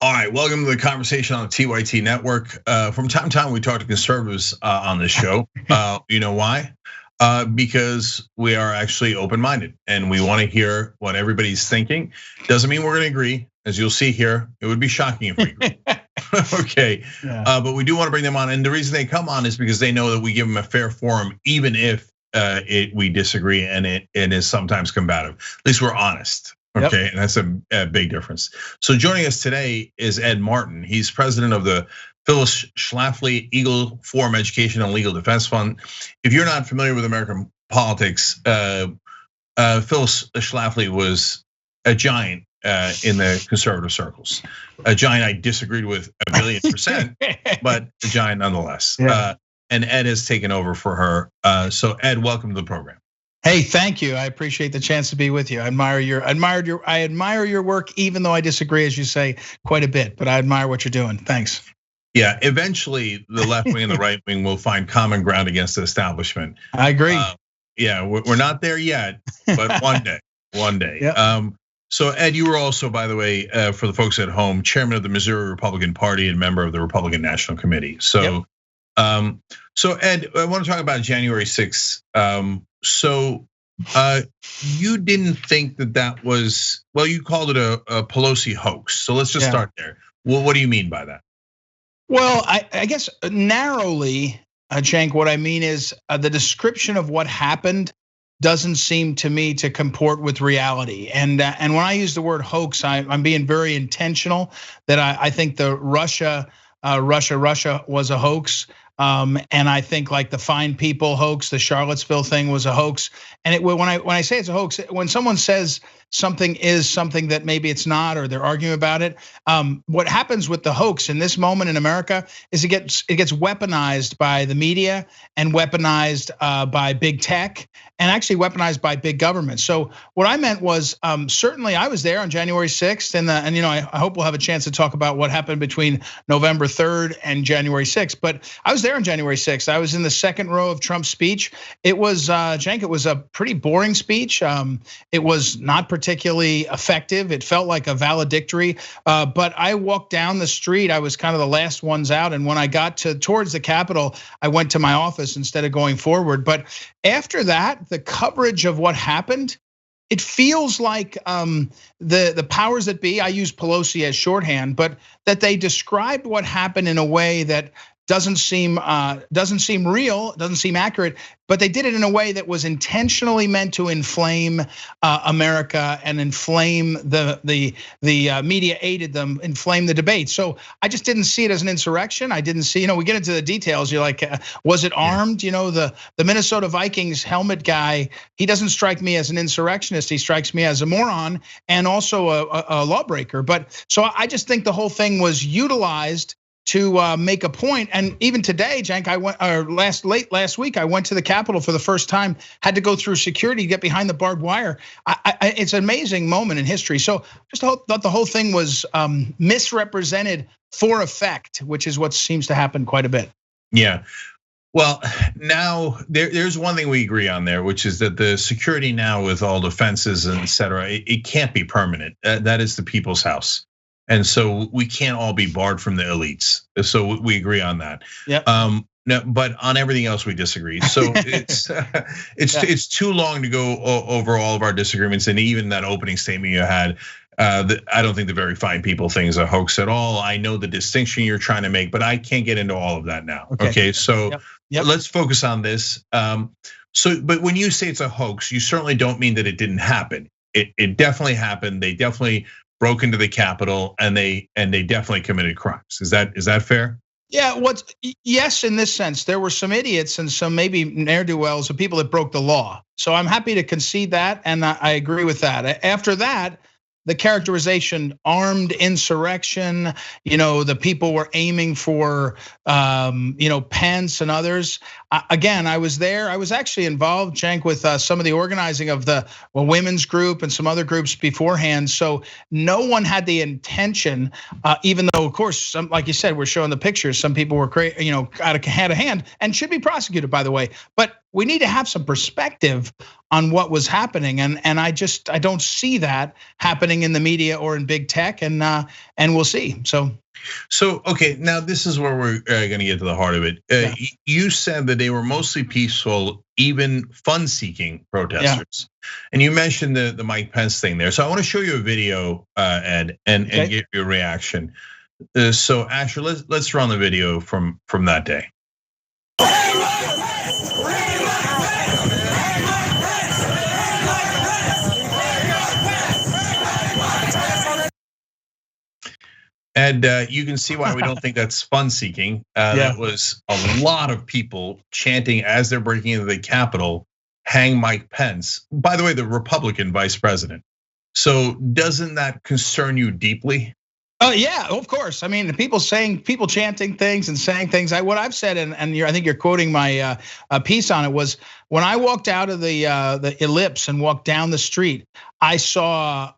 All right, welcome to the conversation on the TYT network. From time to time, we talk to conservatives on this show. You know why? Because we are actually open-minded and we want to hear what everybody's thinking. Doesn't mean we're going to agree, as you'll see here. It would be shocking if we agree. Okay, but we do want to bring them on, and the reason they come on is because they know that we give them a fair forum, even if we disagree and it is sometimes combative. At least we're honest. Okay, and that's a big difference. So joining us today is Ed Martin. He's president of the Phyllis Schlafly Eagle Forum Education and Legal Defense Fund. If you're not familiar with American politics, Phyllis Schlafly was a giant in the conservative circles. A giant I disagreed with 1,000,000%, but a giant nonetheless. Yeah. And Ed has taken over for her. So Ed, welcome to the program. Hey, thank you. I appreciate the chance to be with you. I admire your work, even though I disagree, as you say, quite a bit. But I admire what you're doing. Thanks. Yeah, eventually the left wing and the right wing will find common ground against the establishment. I agree. Yeah, we're not there yet, but one day. Yep. So Ed, you were also, by the way, for the folks at home, chairman of the Missouri Republican Party and member of the Republican National Committee. So, so Ed, I want to talk about January 6th. So you didn't think that was, well, you called it a Pelosi hoax. So let's just start there. Well, what do you mean by that? Well, I guess narrowly, Cenk, what I mean is the description of what happened doesn't seem to me to comport with reality. And when I use the word hoax, I'm being very intentional that I think the Russia was a hoax. And I think like the Fine People hoax, the Charlottesville thing was a hoax. And when I say it's a hoax, when someone says something is something that maybe it's not, or they're arguing about it, what happens with the hoax in this moment in America is it gets weaponized by the media and weaponized by big tech and actually weaponized by big government. So what I meant was certainly I was there on January 6th, and I hope we'll have a chance to talk about what happened between November 3rd and January 6th. But I was there on January 6th. I was in the second row of Trump's speech. It was Cenk, it was a pretty boring speech. It was not particularly effective. It felt like a valedictory. But I walked down the street. I was kind of the last ones out. And when I got towards the Capitol, I went to my office instead of going forward. But after that, the coverage of what happened, it feels like the powers that be, I use Pelosi as shorthand, but that they described what happened in a way that doesn't seem real, doesn't seem accurate, but they did it in a way that was intentionally meant to inflame America and inflame the media aided them, inflame the debate. So I just didn't see it as an insurrection. I didn't see, we get into the details. You're like, was it armed? The Minnesota Vikings helmet guy, he doesn't strike me as an insurrectionist. He strikes me as a moron and also a lawbreaker. But so I just think the whole thing was utilized to make a point. And even today, Cenk, I went, or late last week, I went to the Capitol for the first time, had to go through security to get behind the barbed wire. It's an amazing moment in history. So just thought the whole thing was misrepresented for effect, which is what seems to happen quite a bit. Yeah. Well, now there's one thing we agree on there, which is that the security now with all the fences and et cetera, it can't be permanent. That is the people's house. And so we can't all be barred from the elites. So we agree on that. Yeah. But on everything else we disagree. So it's too long to go over all of our disagreements. And even that opening statement you had, I don't think the Very Fine People thing is a hoax at all. I know the distinction you're trying to make, but I can't get into all of that now. Okay, so let's focus on this. But when you say it's a hoax, you certainly don't mean that it didn't happen. It definitely happened. They definitely broke into the Capitol and they definitely committed crimes. Is that fair? Yeah, yes, in this sense, there were some idiots and some maybe ne'er-do-wells of people that broke the law. So I'm happy to concede that, and I agree with that. After that, the characterization, armed insurrection, the people were aiming for, Pence and others. Again, I was there. I was actually involved, Cenk, with some of the organizing of the women's group and some other groups beforehand. So no one had the intention, even though, of course, like you said, we're showing the pictures. Some people were, out of hand and should be prosecuted, by the way. But we need to have some perspective on what was happening, and I don't see that happening in the media or in big tech, and we'll see. So okay, now this is where we're going to get to the heart of it. Yeah. You said that they were mostly peaceful, even fun-seeking protesters, and you mentioned the Mike Pence thing there. So I want to show you a video, Ed, and get your reaction. So Asher, let's run the video from that day. And you can see why we don't think that's fun-seeking. That was a lot of people chanting as they're breaking into the Capitol, "Hang Mike Pence." By the way, the Republican vice president. So doesn't that concern you deeply? Oh yeah, of course. I mean, people chanting things and saying things. What I've said, and I think you're quoting my piece on it, was when I walked out of the ellipse and walked down the street, I saw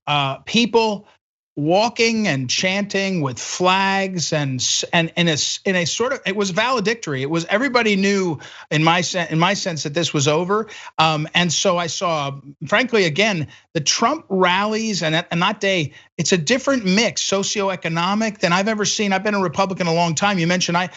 people walking and chanting with flags and in a sort of, it was valedictory. It was, everybody knew in my sense that this was over. And so I saw, frankly, again, the Trump rallies, and that day, it's a different mix, socioeconomic, than I've ever seen. I've been a Republican a long time. You mentioned I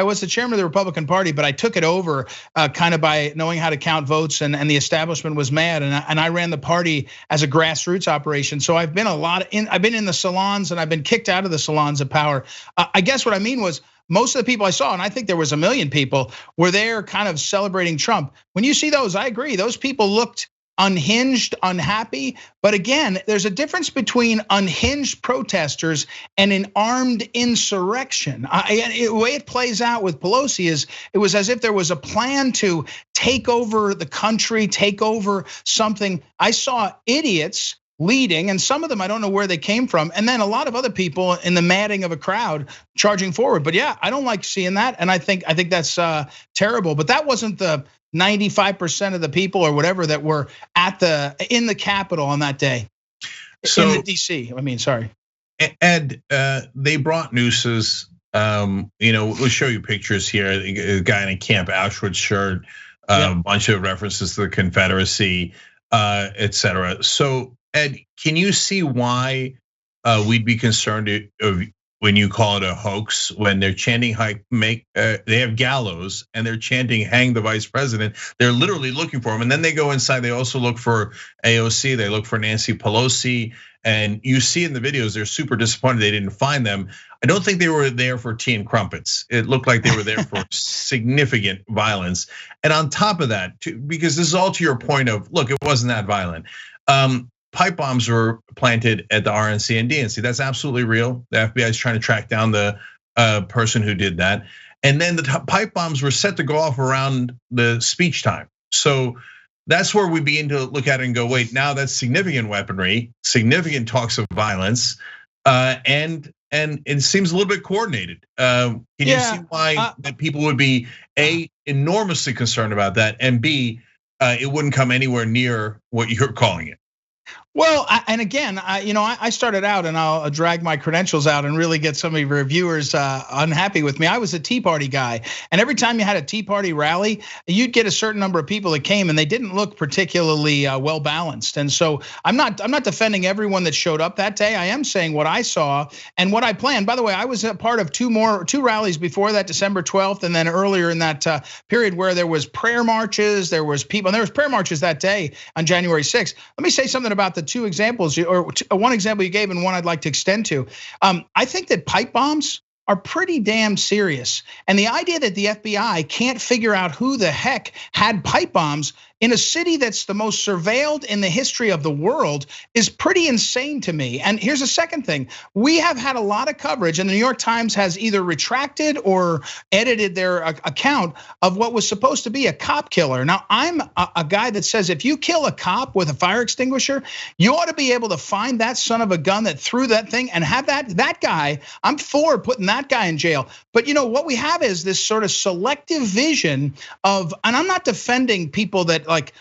was the chairman of the Republican Party, but I took it over kind of by knowing how to count votes, and the establishment was mad, and I ran the party as a grassroots operation. So I've been I've been in the salons, and I've been kicked out of the salons of power. I guess what I mean was, most of the people I saw, and I think there was 1 million people, were there kind of celebrating Trump. When you see those, I agree, those people looked unhinged, unhappy. But again, there's a difference between unhinged protesters and an armed insurrection. The way it plays out with Pelosi is, it was as if there was a plan to take over the country, take over something. I saw idiots leading, and some of them I don't know where they came from, and then a lot of other people in the madding of a crowd charging forward. But yeah, I don't like seeing that, and I think that's terrible. But that wasn't the 95% of the people or whatever that were in the Capitol on that day. So, in the DC, I mean, sorry. Ed, they brought nooses. We'll show you pictures here. A guy in a Camp Auschwitz shirt, a bunch of references to the Confederacy, etc. So, Ed, can you see why we'd be concerned when you call it a hoax, when they're chanting they have gallows and they're chanting "hang the vice president"? They're literally looking for him, and then they go inside. They also look for AOC. They look for Nancy Pelosi, and you see in the videos they're super disappointed they didn't find them. I don't think they were there for tea and crumpets. It looked like they were there for significant violence. And on top of that, because this is all to your point of, look, it wasn't that violent. Pipe bombs were planted at the RNC and DNC. That's absolutely real. The FBI is trying to track down the person who did that. And then the pipe bombs were set to go off around the speech time. So that's where we begin to look at it and go, wait, now that's significant weaponry, significant talks of violence, and it seems a little bit coordinated. Can you see why that people would be A, enormously concerned about that, and B, it wouldn't come anywhere near what you're calling it? Well, and again, I started out, and I'll drag my credentials out and really get some of your viewers unhappy with me. I was a Tea Party guy, and every time you had a Tea Party rally, you'd get a certain number of people that came, and they didn't look particularly well balanced. And so I'm not defending everyone that showed up that day. I am saying what I saw and what I planned. By the way, I was a part of two rallies before that, December 12th, and then earlier in that period where there was prayer marches, there was prayer marches that day on January 6th. Let me say something about the two examples, or one example you gave and one I'd like to extend to. I think that pipe bombs are pretty damn serious. And the idea that the FBI can't figure out who the heck had pipe bombs in a city that's the most surveilled in the history of the world is pretty insane to me. And here's a second thing. We have had a lot of coverage, and the New York Times has either retracted or edited their account of what was supposed to be a cop killer. Now, I'm a guy that says if you kill a cop with a fire extinguisher, you ought to be able to find that son of a gun that threw that thing and have that guy, I'm for putting that guy in jail. But what we have is this sort of selective vision of, and I'm not defending people that like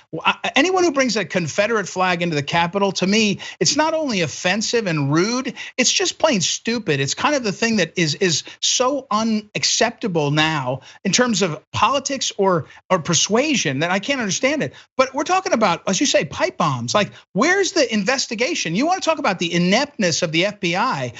anyone who brings a Confederate flag into the Capitol, to me, it's not only offensive and rude, it's just plain stupid. It's kind of the thing that is so unacceptable now in terms of politics or persuasion that I can't understand it. But we're talking about, as you say, pipe bombs. Like, where's the investigation? You want to talk about the ineptness of the FBI?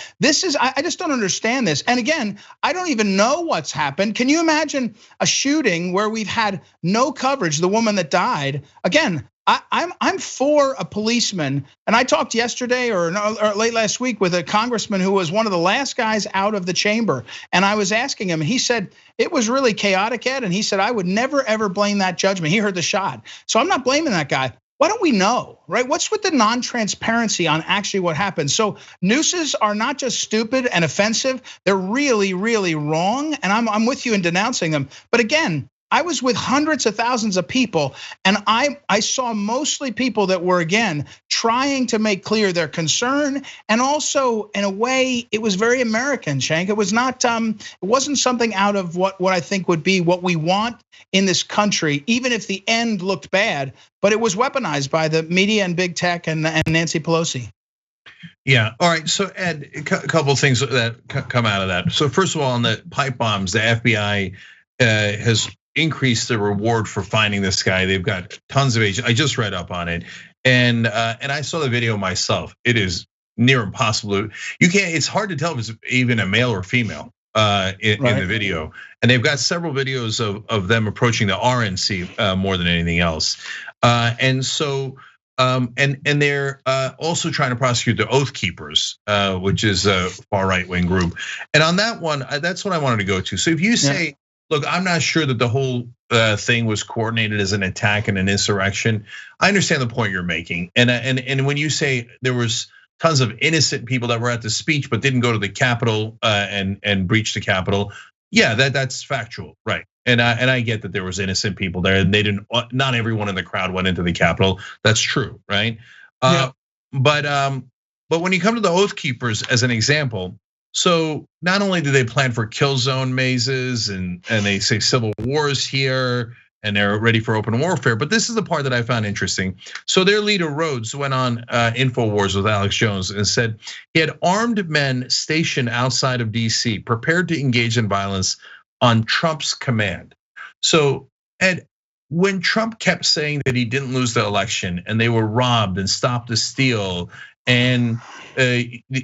I just don't understand this. And again, I don't even know what's happened. Can you imagine a shooting where we've had no coverage? The woman that died. Again, I'm for a policeman, and I talked yesterday or late last week with a congressman who was one of the last guys out of the chamber, and I was asking him, and he said it was really chaotic, Ed, and he said I would never ever blame that judgment. He heard the shot, so I'm not blaming that guy. Why don't we know, right? What's with the non-transparency on actually what happened? So nooses are not just stupid and offensive; they're really, really wrong, and I'm with you in denouncing them. But again, I was with hundreds of thousands of people, and I saw mostly people that were, again, trying to make clear their concern, and also in a way it was very American, Cenk. It was not, it wasn't something out of what I think would be what we want in this country, even if the end looked bad. But it was weaponized by the media and big tech and Nancy Pelosi. Yeah. All right. So Ed, a couple of things that come out of that. So first of all, on the pipe bombs, the FBI has increased the reward for finding this guy. They've got tons of agents. I just read up on it, and I saw the video myself. It is near impossible. You can't. It's hard to tell if it's even a male or female in the video. And they've got several videos of them approaching the RNC more than anything else. And so. And they're also trying to prosecute the Oath Keepers, which is a far right wing group. And on that one, that's what I wanted to go to. So if you say, look, I'm not sure that the whole thing was coordinated as an attack and an insurrection, I understand the point you're making. And when you say there was tons of innocent people that were at the speech but didn't go to the Capitol and breach the Capitol, yeah, that's factual, right? And I get that there was innocent people there, and they didn't. Not everyone in the crowd went into the Capitol. That's true, right? Yeah. But when you come to the Oath Keepers as an example, so not only do they plan for kill zone mazes and they say civil wars here and they're ready for open warfare, but this is the part that I found interesting. So their leader Rhodes went on InfoWars with Alex Jones and said he had armed men stationed outside of DC prepared to engage in violence on Trump's command. So Ed, when Trump kept saying that he didn't lose the election and they were robbed and stopped the steal, and they're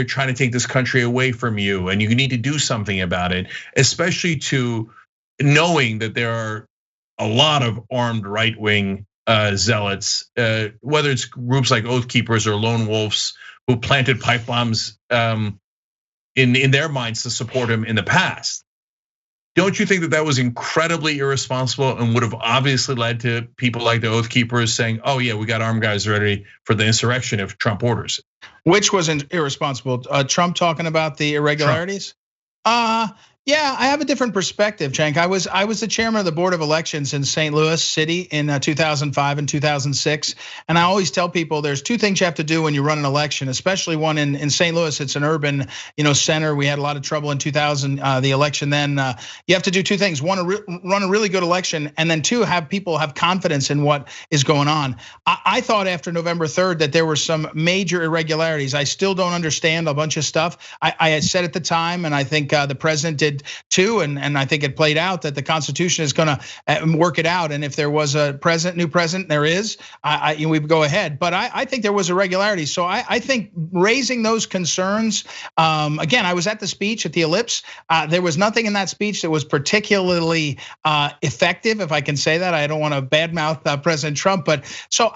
trying to take this country away from you, and you need to do something about it, especially to knowing that there are a lot of armed right-wing zealots, whether it's groups like Oath Keepers or lone wolves who planted pipe bombs in their minds to support him in the past. Don't you think that was incredibly irresponsible and would have obviously led to people like the Oath Keepers saying, "Oh yeah, we got armed guys ready for the insurrection if Trump orders it"? Which was irresponsible? Trump talking about the irregularities? Yeah, I have a different perspective, Cenk. I was the chairman of the Board of Elections in St. Louis City in 2005 and 2006, and I always tell people there's two things you have to do when you run an election, especially one in St. Louis. It's an urban, center. We had a lot of trouble in 2000, the election. Then you have to do two things: one, run a really good election, and then two, have people have confidence in what is going on. I thought after November 3rd that there were some major irregularities. I still don't understand a bunch of stuff. I had said at the time, and I think the president did too, and I think it played out that the Constitution is going to work it out. And if there was a new president, there is, we would go ahead. But I think there was irregularity. So I think raising those concerns. Again, I was at the speech at the Ellipse. There was nothing in that speech that was particularly effective, if I can say that. I don't want to badmouth President Trump, but so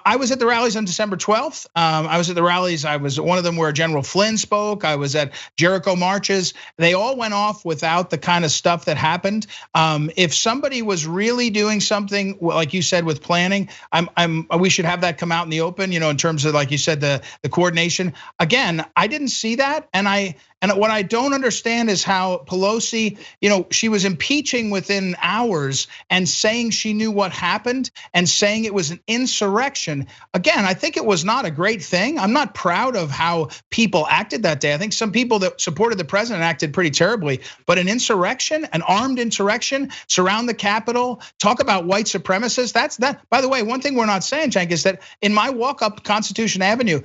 I was at the rallies on December 12th. I was at the rallies. I was one of them where General Flynn spoke. I was at Jericho marches. They all went off without the kind of stuff that happened. If somebody was really doing something, like you said, with planning, we should have that come out in the open. In terms of, like you said, the coordination. Again, I didn't see that, and And what I don't understand is how Pelosi, she was impeaching within hours and saying she knew what happened and saying it was an insurrection. Again, I think it was not a great thing. I'm not proud of how people acted that day. I think some people that supported the president acted pretty terribly, but an insurrection, an armed insurrection, surround the Capitol, talk about white supremacists. That's that. By the way, one thing we're not saying, Cenk, is that in my walk up Constitution Avenue,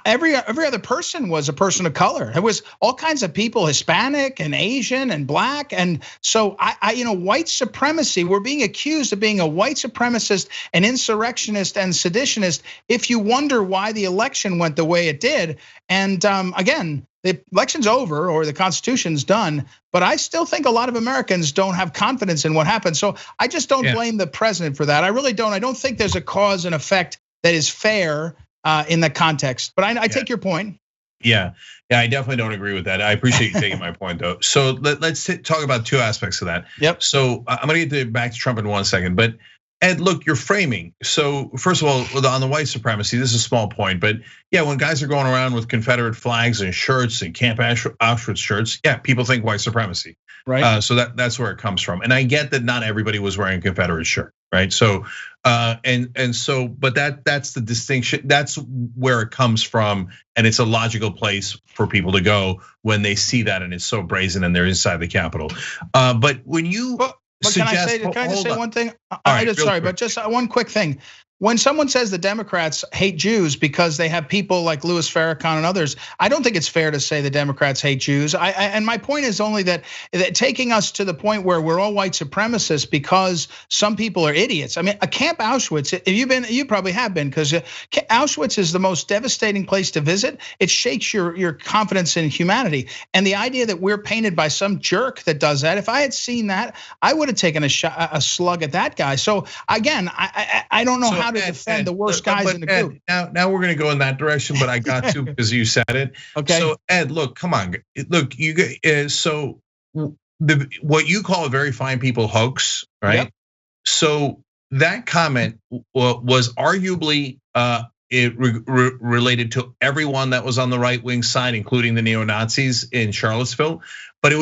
every other person was a person of color. It was all kinds of people, Hispanic and Asian and black. And so white supremacy, we're being accused of being a white supremacist, an insurrectionist and seditionist. If you wonder why the election went the way it did. And again, the election's over or the Constitution's done, but I still think a lot of Americans don't have confidence in what happened. So I just don't blame the president for that. I really don't. I don't think there's a cause and effect that is fair in that context. But I take your point. Yeah, I definitely don't agree with that. I appreciate you taking my point though. So let's talk about two aspects of that. Yep. So I'm gonna get back to Trump in 1 second, but Ed, look, you're framing. So first of all, on the white supremacy, this is a small point, but yeah, when guys are going around with Confederate flags and shirts and Camp Auschwitz shirts, yeah, people think white supremacy. Right. So that's where it comes from. And I get that not everybody was wearing a Confederate shirt, right? So and so, but that's the distinction. That's where it comes from, and it's a logical place for people to go when they see that, and it's so brazen, and they're inside the Capitol. But when you But can I just say one thing? Sorry, but just one quick thing. When someone says the Democrats hate Jews because they have people like Louis Farrakhan and others, I don't think it's fair to say the Democrats hate Jews. And my point is only that taking us to the point where we're all white supremacists because some people are idiots. I mean, a Camp Auschwitz, if you've been, you probably have been, because Auschwitz is the most devastating place to visit. It shakes your confidence in humanity. And the idea that we're painted by some jerk that does that, if I had seen that, I would have taken a slug at that guy. So again, I don't know how to defend the worst guys in the group. Now we're going to go in that direction, but I got to because you said it. Okay. So Ed, look, come on, look, so what you call a very fine people hoax, right? Yep. So that comment was arguably related to everyone that was on the right wing side, including the neo-Nazis in Charlottesville. But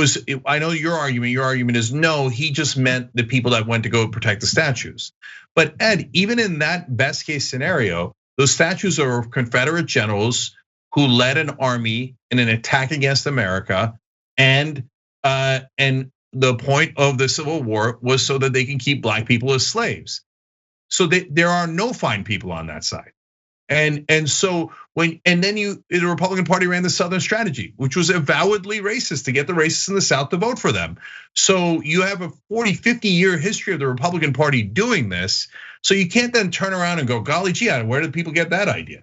I know your argument is no, he just meant the people that went to go protect the statues. But Ed, even in that best case scenario, those statues are of Confederate generals who led an army in an attack against America. And the point of the Civil War was so that they can keep black people as slaves. So there are no fine people on that side. And so the Republican Party ran the Southern strategy, which was avowedly racist to get the racists in the South to vote for them. So you have a 40, 50-year history of the Republican Party doing this. So you can't then turn around and go, golly gee, where did people get that idea?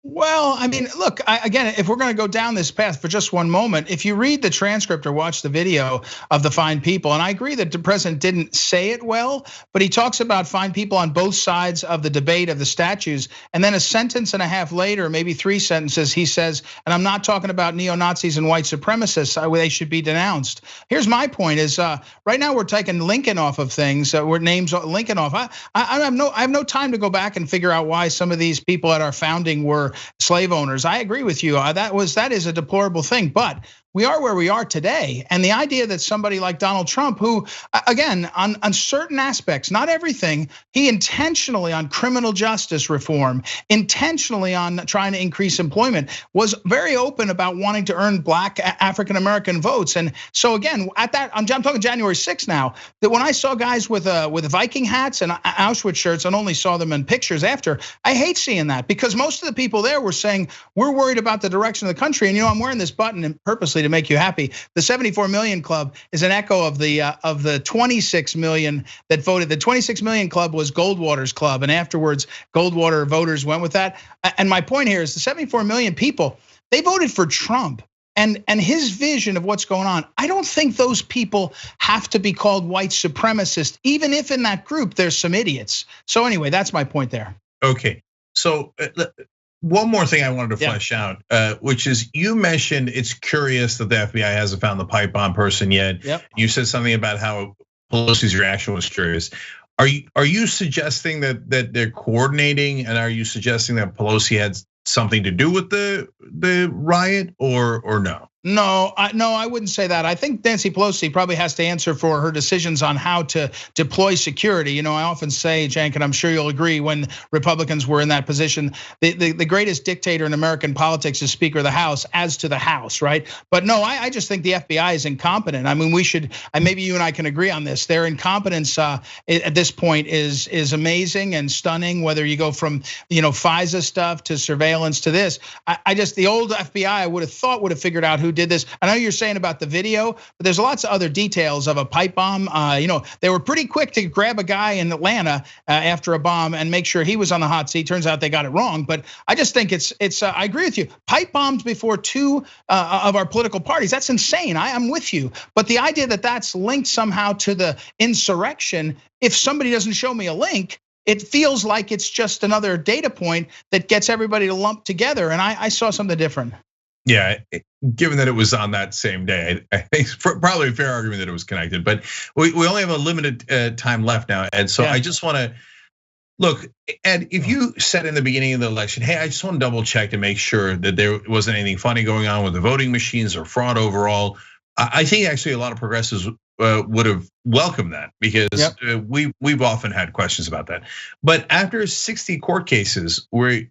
Well, I mean, look, again, if we're going to go down this path for just one moment, if you read the transcript or watch the video of the fine people, and I agree that the president didn't say it well, but he talks about fine people on both sides of the debate of the statues. And then a sentence and a half later, maybe 3 sentences, he says, and I'm not talking about neo-Nazis and white supremacists, they should be denounced. Here's my point is, right now we're taking Lincoln off of things, we're names Lincoln off. I have no time to go back and figure out why some of these people at our founding were slave owners. I agree with you. That is a deplorable thing, but we are where we are today. And the idea that somebody like Donald Trump, who again, on certain aspects, not everything, he intentionally on criminal justice reform, intentionally on trying to increase employment, was very open about wanting to earn black African-American votes. And so again, I'm talking January 6th now, that when I saw guys with Viking hats and Auschwitz shirts and only saw them in pictures after, I hate seeing that because most of the people there were saying, we're worried about the direction of the country. And I'm wearing this button and purposely to make you happy. The 74 million club is an echo of the 26 million that voted. The 26 million club was Goldwater's club, and afterwards Goldwater voters went with that. And my point here is the 74 million people, they voted for Trump and his vision of what's going on. I don't think those people have to be called white supremacists, even if in that group there's some idiots. So anyway, that's my point there. Okay, so one more thing I wanted to flesh out, which is you mentioned it's curious that the FBI hasn't found the pipe bomb person yet. Yep. You said something about how Pelosi's reaction was curious. Are you suggesting that they're coordinating, and are you suggesting that Pelosi had something to do with the riot or no? No, I wouldn't say that. I think Nancy Pelosi probably has to answer for her decisions on how to deploy security. You know, I often say, Cenk, and I'm sure you'll agree, when Republicans were in that position, the greatest dictator in American politics is Speaker of the House, as to the House, right? But no, I just think the FBI is incompetent. I mean, we should, and maybe you and I can agree on this. Their incompetence at this point is amazing and stunning. Whether you go from FISA stuff to surveillance to this, I just, the old FBI I would have thought would have figured out who did this. I know you're saying about the video, but there's lots of other details of a pipe bomb. They were pretty quick to grab a guy in Atlanta after a bomb and make sure he was on the hot seat. Turns out they got it wrong, but I just think it's. I agree with you. Pipe bombs before two of our political parties. That's insane. I'm with you. But the idea that that's linked somehow to the insurrection, if somebody doesn't show me a link, it feels like it's just another data point that gets everybody to lump together. And I saw something different. Yeah, given that it was on that same day, I think it's probably a fair argument that it was connected. But we only have a limited time left now, Ed. So I just want to look, Ed, if you said in the beginning of the election, hey, I just want to double check to make sure that there wasn't anything funny going on with the voting machines or fraud overall, I think actually a lot of progressives would have welcomed that, because we've often had questions about that. But after 60 court cases where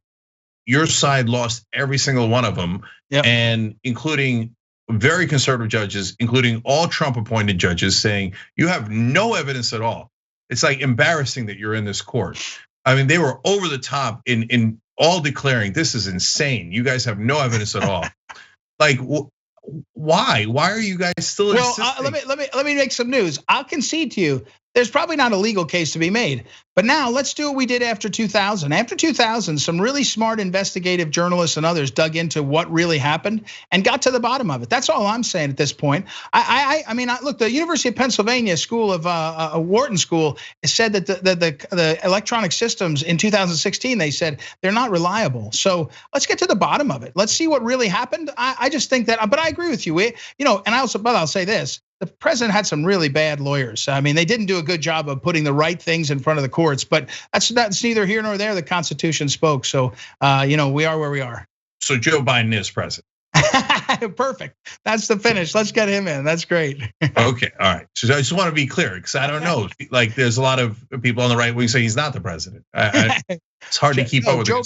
your side lost every single one of them, and including very conservative judges, including all Trump-appointed judges, saying you have no evidence at all. It's like embarrassing that you're in this court. I mean, they were over the top in all declaring this is insane. You guys have no evidence at all. Like, why? Why are you guys still insisting? Let me make some news. I'll concede to you, there's probably not a legal case to be made. But now let's do what we did after 2000. After 2000, some really smart investigative journalists and others dug into what really happened and got to the bottom of it. That's all I'm saying at this point. I mean, look, the University of Pennsylvania School of Wharton School said that the electronic systems in 2016, they said they're not reliable. So let's get to the bottom of it. Let's see what really happened. I just think that, but I agree with you. And I'll say this. The president had some really bad lawyers. I mean, they didn't do a good job of putting the right things in front of the courts, but that's neither here nor there. The Constitution spoke. So, we are where we are. So Joe Biden is president. Perfect. That's the finish. Let's get him in. That's great. Okay. All right. So I just want to be clear, because I don't know. Like, there's a lot of people on the right wing saying he's not the president. It's hard to keep up with Joe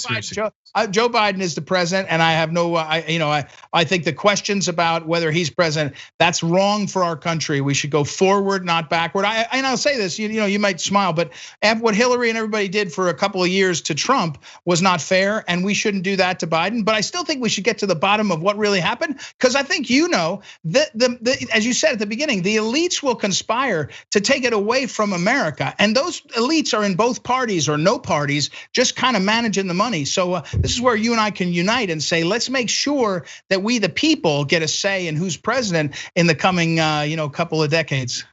Biden is the president, and I have no. I think the questions about whether he's president, that's wrong for our country. We should go forward, not backward. And I'll say this. You might smile, but what Hillary and everybody did for a couple of years to Trump was not fair, and we shouldn't do that to Biden. But I still think we should get to the bottom of what really happened, because I think that as you said at the beginning, the elites will conspire to take it away from America, and those elites are in both parties or no parties, just kind of managing the money. So this is where you and I can unite and say, let's make sure that we, the people, get a say in who's president in the coming, couple of decades.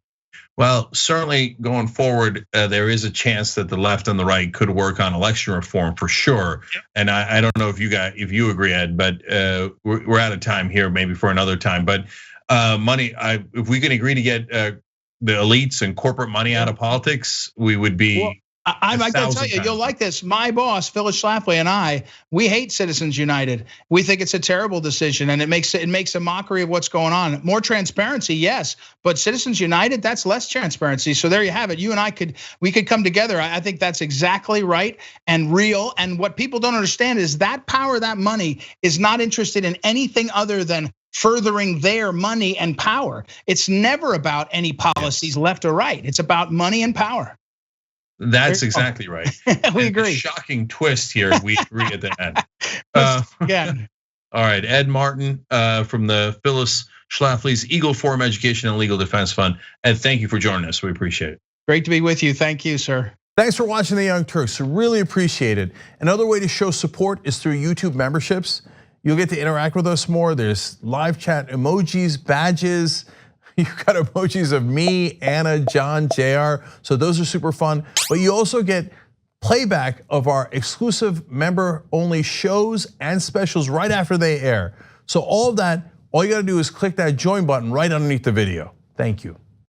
Well, certainly going forward, there is a chance that the left and the right could work on election reform for sure. Yep. And I don't know if you agree, Ed, but we're out of time here, maybe for another time. But money, if we can agree to get the elites and corporate money out of politics, we would be. Well, I'm going to tell you, you'll like this. My boss, Phyllis Schlafly, and I, we hate Citizens United. We think it's a terrible decision, and it makes a mockery of what's going on. More transparency, yes, but Citizens United, that's less transparency. So there you have it. You and I could come together. I think that's exactly right and real. And what people don't understand is that power, that money, is not interested in anything other than furthering their money and power. It's never about any policies left or right. It's about money and power. That's exactly right. We agree. Shocking twist here. We agree at the end. Again. All right, Ed Martin from the Phyllis Schlafly's Eagle Forum Education and Legal Defense Fund. Ed, thank you for joining us. We appreciate it. Great to be with you. Thank you, sir. Thanks for watching The Young Turks. Really appreciate it. Another way to show support is through YouTube memberships. You'll get to interact with us more. There's live chat emojis, badges. You've got emojis of me, Anna, John, JR. So those are super fun. But you also get playback of our exclusive member-only shows and specials right after they air. So all of that, all you gotta do is click that join button right underneath the video. Thank you.